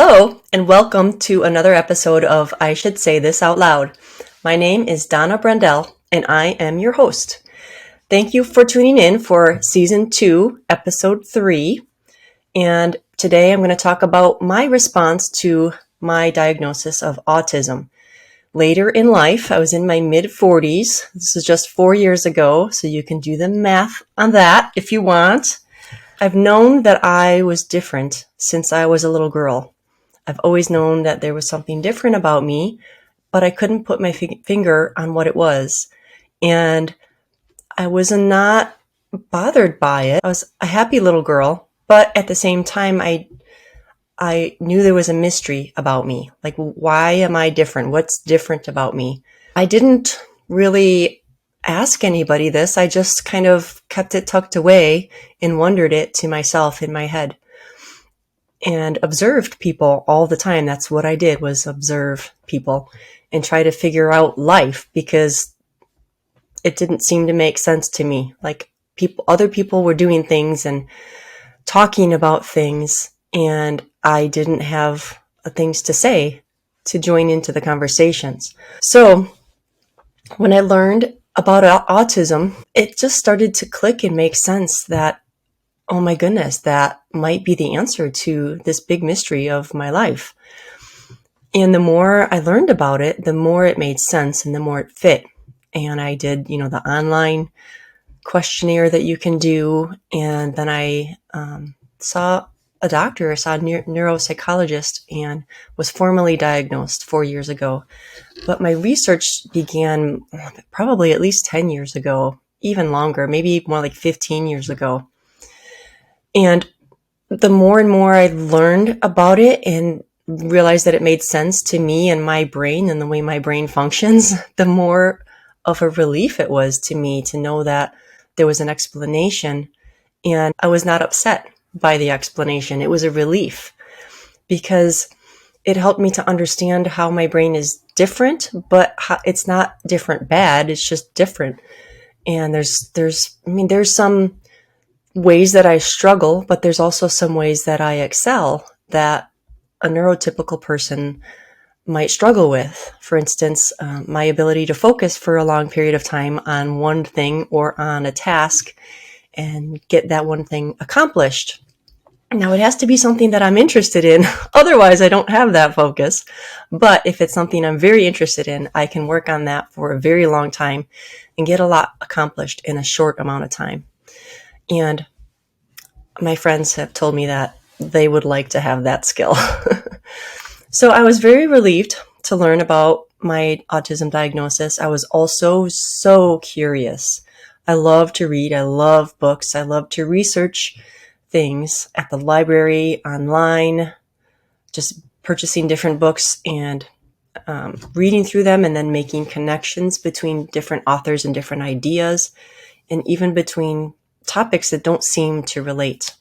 Hello, and welcome to another episode of I Should Say This Out Loud. My name is Donna Brendel, and I am your host. Thank you for tuning in for Season 2, Episode 3. And today I'm going to talk about my response to my diagnosis of autism. Later in life, I was in my mid-40s. This is just 4 years ago, so you can do the math on that if you want. I've known that I was different since I was a little girl. I've always known that there was something different about me, but I couldn't put my finger on what it was. And I was not bothered by it. I was a happy little girl, but at the same time, I knew there was a mystery about me. Like, why am I different? What's different about me? I didn't really ask anybody this. I just kind of kept it tucked away and wondered it to myself in my head. And observed people all the time. That's what I did, was observe people and try to figure out life, because it didn't seem to make sense to me. Like, other people were doing things and talking about things, and I didn't have things to say to join into the conversations. So when I learned about autism, it just started to click and make sense that, oh my goodness, that might be the answer to this big mystery of my life. And the more I learned about it, the more it made sense and the more it fit. And I did, the online questionnaire that you can do. And then I saw a doctor, I saw a neuropsychologist, and was formally diagnosed 4 years ago. But my research began probably at least 10 years ago, even longer, maybe more like 15 years ago. And the more and more I learned about it and realized that it made sense to me and my brain and the way my brain functions, the more of a relief it was to me to know that there was an explanation, and I was not upset by the explanation. It was a relief because it helped me to understand how my brain is different, but it's not different bad. It's just different. And there's some ways that I struggle, but there's also some ways that I excel that a neurotypical person might struggle with. For instance, my ability to focus for a long period of time on one thing or on a task and get that one thing accomplished. Now, it has to be something that I'm interested in. Otherwise, I don't have that focus. But if it's something I'm very interested in, I can work on that for a very long time and get a lot accomplished in a short amount of time. And my friends have told me that they would like to have that skill. So I was very relieved to learn about my autism diagnosis. I was also so curious. I love to read. I love books. I love to research things at the library, online, just purchasing different books and reading through them, and then making connections between different authors and different ideas, and even between topics that don't seem to relate.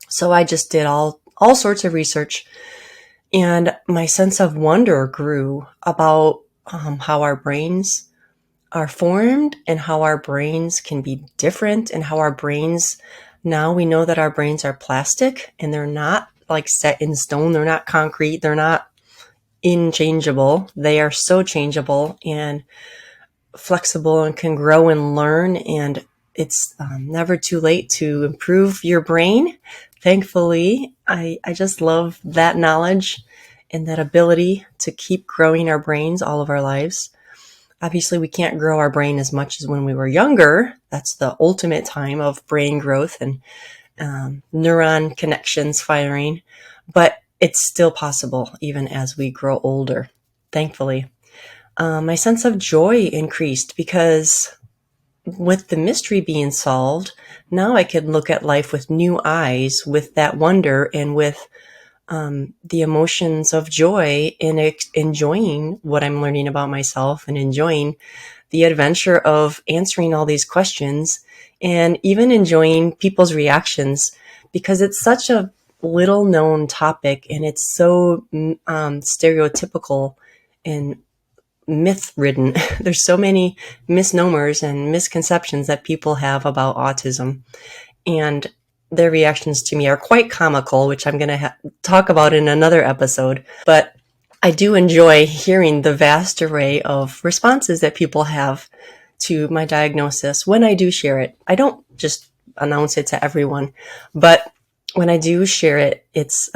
So I just did all sorts of research, and my sense of wonder grew about how our brains are formed and how our brains can be different, and how our brains, now we know that our brains are plastic and they're not like set in stone. They're not concrete. They're not inchangeable. They are so changeable and flexible and can grow and learn. And it's never too late to improve your brain. Thankfully, I just love that knowledge and that ability to keep growing our brains all of our lives. Obviously, we can't grow our brain as much as when we were younger. That's the ultimate time of brain growth and neuron connections firing. But it's still possible even as we grow older, thankfully. My sense of joy increased because with the mystery being solved, now I could look at life with new eyes, with that wonder and with the emotions of joy in enjoying what I'm learning about myself and enjoying the adventure of answering all these questions, and even enjoying people's reactions, because it's such a little known topic and it's so stereotypical and myth ridden. There's so many misnomers and misconceptions that people have about autism. And their reactions to me are quite comical, which I'm going to talk about in another episode. But I do enjoy hearing the vast array of responses that people have to my diagnosis when I do share it. I don't just announce it to everyone, but when I do share it, it's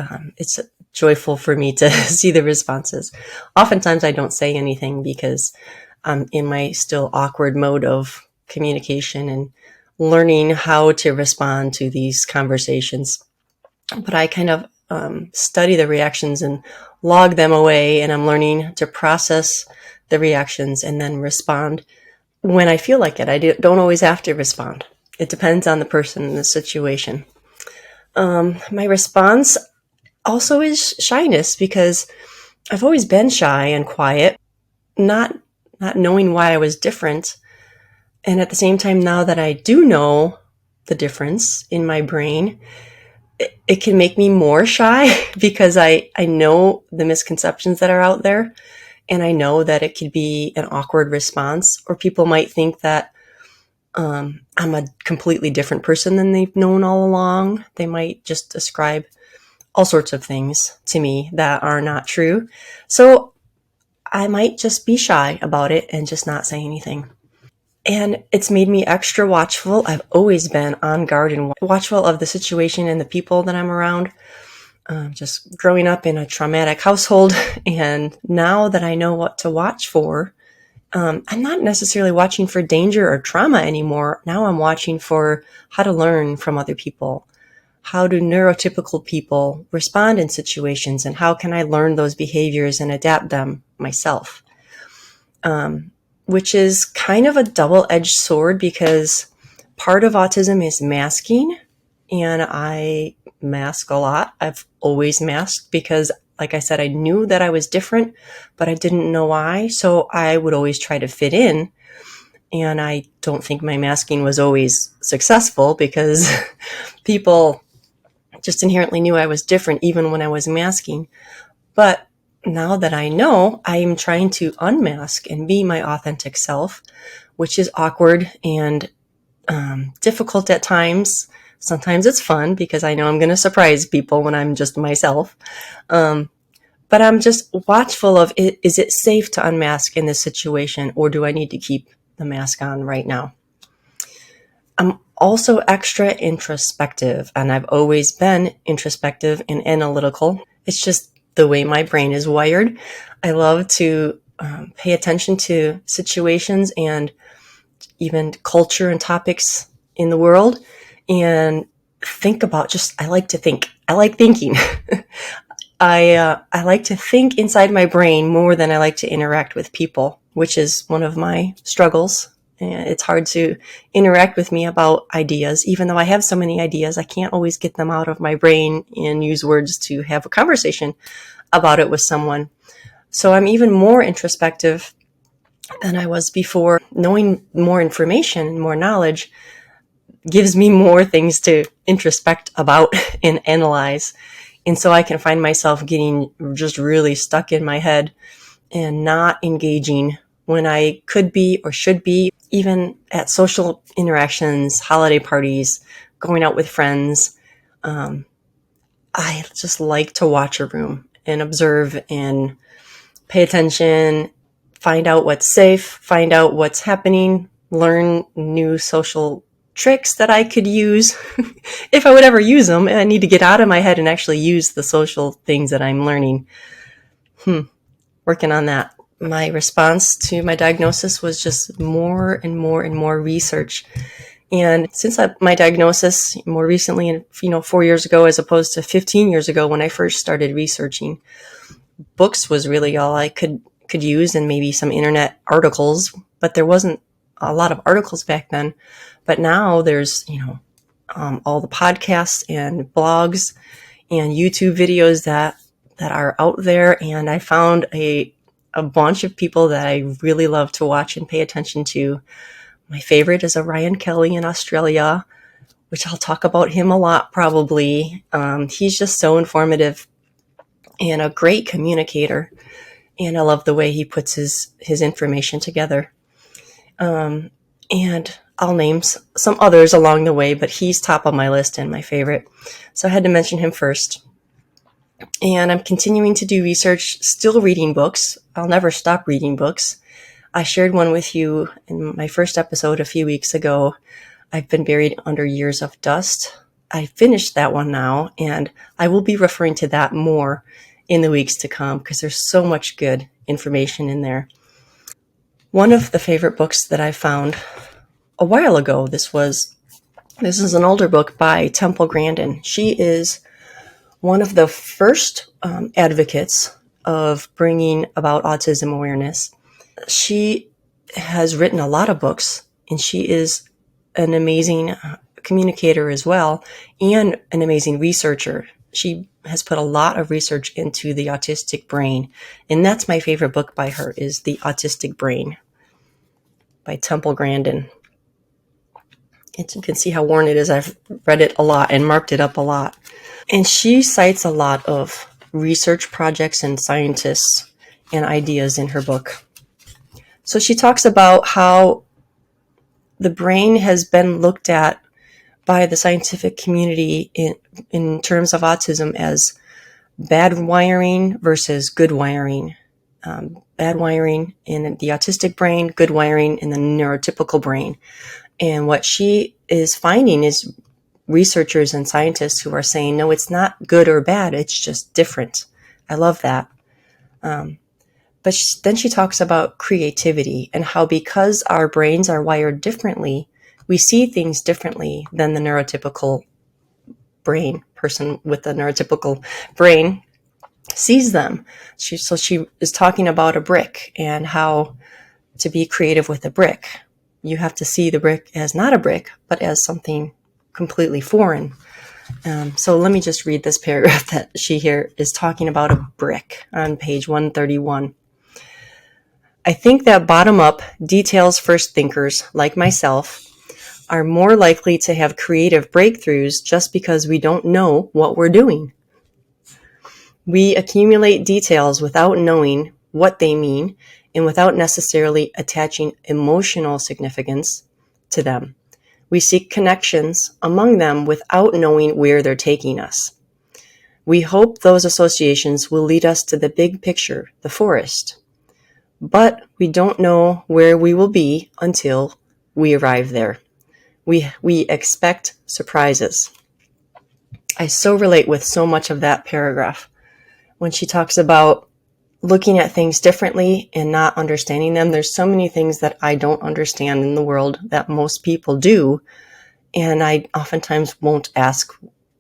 joyful for me to see the responses. Oftentimes I don't say anything because I'm in my still awkward mode of communication and learning how to respond to these conversations. But I kind of study the reactions and log them away, and I'm learning to process the reactions and then respond when I feel like it. I don't always have to respond. It depends on the person and the situation. My response also is shyness, because I've always been shy and quiet, not knowing why I was different. And at the same time, now that I do know the difference in my brain, it can make me more shy because I know the misconceptions that are out there. And I know that it could be an awkward response, or people might think that I'm a completely different person than they've known all along. They might just ascribe all sorts of things to me that are not true. So I might just be shy about it and just not say anything. And it's made me extra watchful. I've always been on guard and watchful of the situation and the people that I'm around. Just growing up in a traumatic household. And now that I know what to watch for, I'm not necessarily watching for danger or trauma anymore. Now I'm watching for how to learn from other people. How do neurotypical people respond in situations, and how can I learn those behaviors and adapt them myself? Which is kind of a double-edged sword, because part of autism is masking, and I mask a lot. I've always masked because, like I said, I knew that I was different, but I didn't know why. So I would always try to fit in. And I don't think my masking was always successful, because people just inherently knew I was different even when I was masking. But now that I know, I am trying to unmask and be my authentic self, which is awkward and difficult at times. Sometimes it's fun because I know I'm going to surprise people when I'm just myself. But I'm just watchful of it. Is it safe to unmask in this situation, or do I need to keep the mask on right now? I'm also extra introspective, and I've always been introspective and analytical. It's just the way my brain is wired. I love to pay attention to situations and even culture and topics in the world, and think about I like to think. I like thinking. I like to think inside my brain more than I like to interact with people, which is one of my struggles. It's hard to interact with me about ideas. Even though I have so many ideas, I can't always get them out of my brain and use words to have a conversation about it with someone. So I'm even more introspective than I was before. Knowing more information and more knowledge gives me more things to introspect about and analyze. And so I can find myself getting just really stuck in my head and not engaging when I could be or should be, even at social interactions, holiday parties, going out with friends. I just like to watch a room and observe and pay attention, find out what's safe, find out what's happening, learn new social tricks that I could use. If I would ever use them, I need to get out of my head and actually use the social things that I'm learning. Working on that. My response to my diagnosis was just more and more and more research. And since my diagnosis more recently, 4 years ago, as opposed to 15 years ago when I first started researching, books was really all I could use, and maybe some internet articles, but there wasn't a lot of articles back then. But now there's, all the podcasts and blogs and YouTube videos that are out there. And I found a bunch of people that I really love to watch and pay attention to. My favorite is Ryan Kelly in Australia, which I'll talk about him a lot probably. He's just so informative and a great communicator. And I love the way he puts his information together. And I'll name some others along the way, but he's top of my list and my favorite. So I had to mention him first. And I'm continuing to do research, still reading books. I'll never stop reading books. I shared one with you in my first episode a few weeks ago. I've been buried under years of dust. I finished that one now, and I will be referring to that more in the weeks to come because there's so much good information in there. One of the favorite books that I found a while ago, this is an older book by Temple Grandin. She is one of the first advocates of bringing about autism awareness. She has written a lot of books, and she is an amazing communicator as well, and an amazing researcher. She has put a lot of research into the autistic brain, and that's my favorite book by her, is The Autistic Brain by Temple Grandin. And you can see how worn it is. I've read it a lot and marked it up a lot. And she cites a lot of research projects and scientists and ideas in her book. So she talks about how the brain has been looked at by the scientific community in terms of autism as bad wiring versus good wiring. Bad wiring in the autistic brain, good wiring in the neurotypical brain. And what she is finding is researchers and scientists who are saying, no, it's not good or bad. It's just different. I love that. But then she talks about creativity and how because our brains are wired differently, we see things differently than the neurotypical brain. Person with a neurotypical brain sees them. She is talking about a brick and how to be creative with a brick. You have to see the brick as not a brick, but as something completely foreign. So let me just read this paragraph that she here is talking about a brick on page 131. I think that bottom-up, details-first thinkers, like myself, are more likely to have creative breakthroughs just because we don't know what we're doing. We accumulate details without knowing what they mean and without necessarily attaching emotional significance to them. We seek connections among them without knowing where they're taking us. We hope those associations will lead us to the big picture, the forest. But we don't know where we will be until we arrive there. We expect surprises. I so relate with so much of that paragraph when she talks about looking at things differently and not understanding them. There's so many things that I don't understand in the world that most people do. And I oftentimes won't ask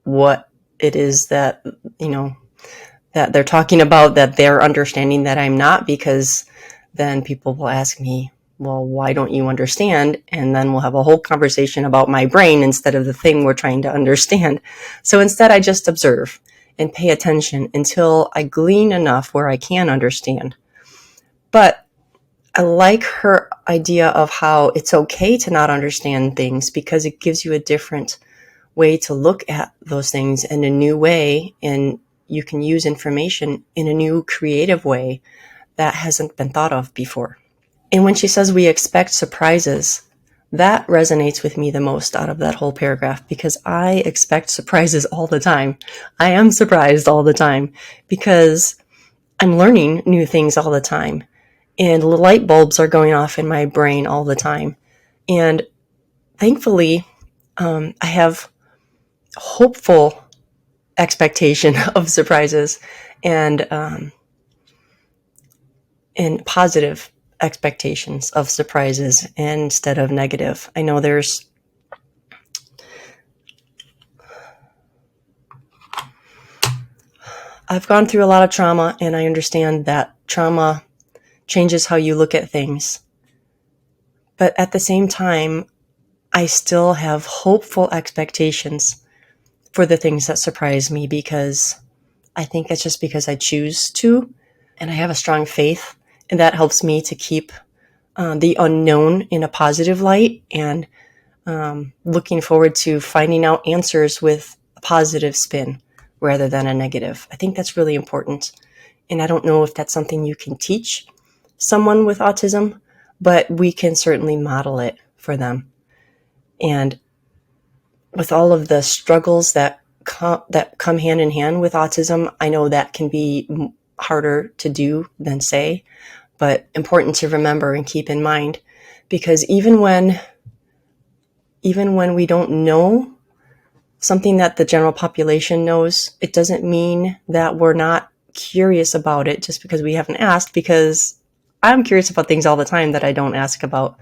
what it is that, that they're talking about, that they're understanding that I'm not, because then people will ask me, well, why don't you understand? And then we'll have a whole conversation about my brain instead of the thing we're trying to understand. So instead, I just observe and pay attention until I glean enough where I can understand. But I like her idea of how it's okay to not understand things because it gives you a different way to look at those things in a new way, and you can use information in a new creative way that hasn't been thought of before. And when she says we expect surprises, that resonates with me the most out of that whole paragraph because I expect surprises all the time. I am surprised all the time because I'm learning new things all the time. And light bulbs are going off in my brain all the time. And thankfully, I have hopeful expectation of surprises and positive expectations of surprises instead of negative. I know I've gone through a lot of trauma, and I understand that trauma changes how you look at things. But at the same time, I still have hopeful expectations for the things that surprise me because I think it's just because I choose to, and I have a strong faith, and that helps me to keep the unknown in a positive light and looking forward to finding out answers with a positive spin rather than a negative. I think that's really important. And I don't know if that's something you can teach someone with autism, but we can certainly model it for them. And with all of the struggles that come hand in hand with autism, I know that can be harder to do than say, but important to remember and keep in mind, because even when we don't know something that the general population knows, it doesn't mean that we're not curious about it just because we haven't asked, because I'm curious about things all the time that I don't ask about.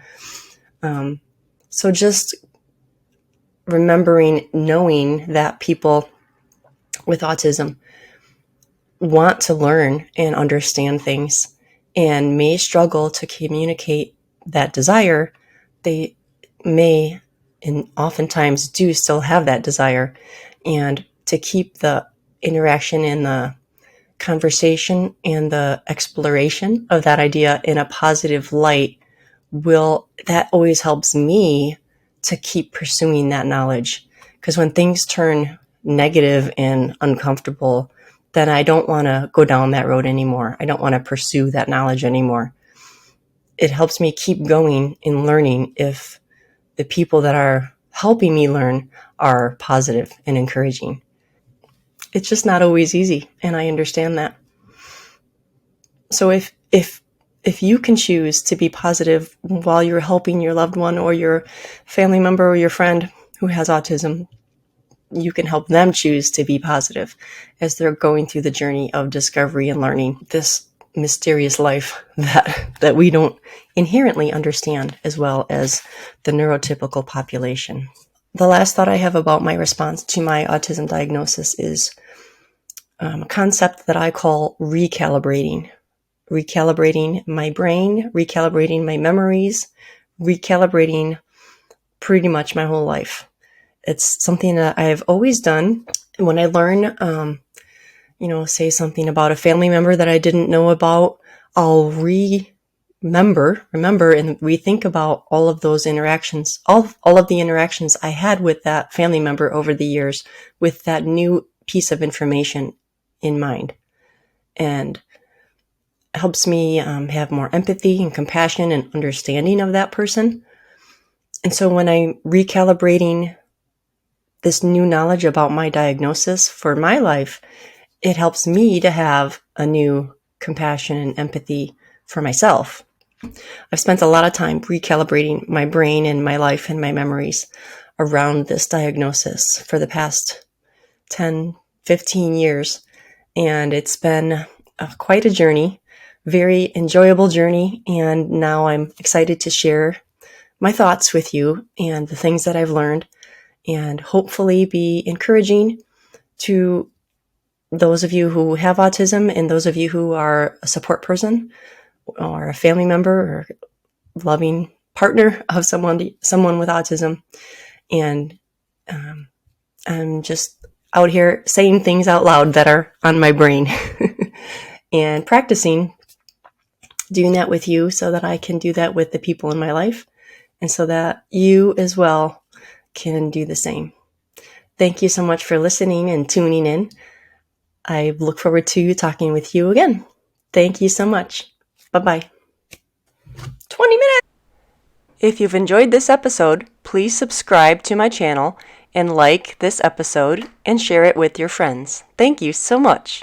So just knowing that people with autism want to learn and understand things and may struggle to communicate that desire, they may and oftentimes do still have that desire. And to keep the interaction and the conversation and the exploration of that idea in a positive light, that always helps me to keep pursuing that knowledge. Because when things turn negative and uncomfortable, then I don't want to go down that road anymore. I don't want to pursue that knowledge anymore. It helps me keep going in learning if the people that are helping me learn are positive and encouraging. It's just not always easy, and I understand that. So if you can choose to be positive while you're helping your loved one or your family member or your friend who has autism, you can help them choose to be positive as they're going through the journey of discovery and learning this mysterious life that we don't inherently understand as well as the neurotypical population. The last thought I have about my response to my autism diagnosis is a concept that I call recalibrating my brain, recalibrating my memories, recalibrating pretty much my whole life. It's something that I've always done. When I learn, say something about a family member that I didn't know about, I'll remember and rethink about all of those interactions, all of the interactions I had with that family member over the years with that new piece of information in mind. And helps me have more empathy and compassion and understanding of that person. And so when I'm recalibrating this new knowledge about my diagnosis for my life, it helps me to have a new compassion and empathy for myself. I've spent a lot of time recalibrating my brain and my life and my memories around this diagnosis for the past 10, 15 years. And it's been quite a journey. Very enjoyable journey, and now I'm excited to share my thoughts with you and the things that I've learned, and hopefully be encouraging to those of you who have autism and those of you who are a support person or a family member or loving partner of someone with autism. And I'm just out here saying things out loud that are on my brain and practicing doing that with you so that I can do that with the people in my life and so that you as well can do the same. Thank you so much for listening and tuning in. I look forward to talking with you again. Thank you so much. Bye-bye. 20 minutes! If you've enjoyed this episode, please subscribe to my channel and like this episode and share it with your friends. Thank you so much.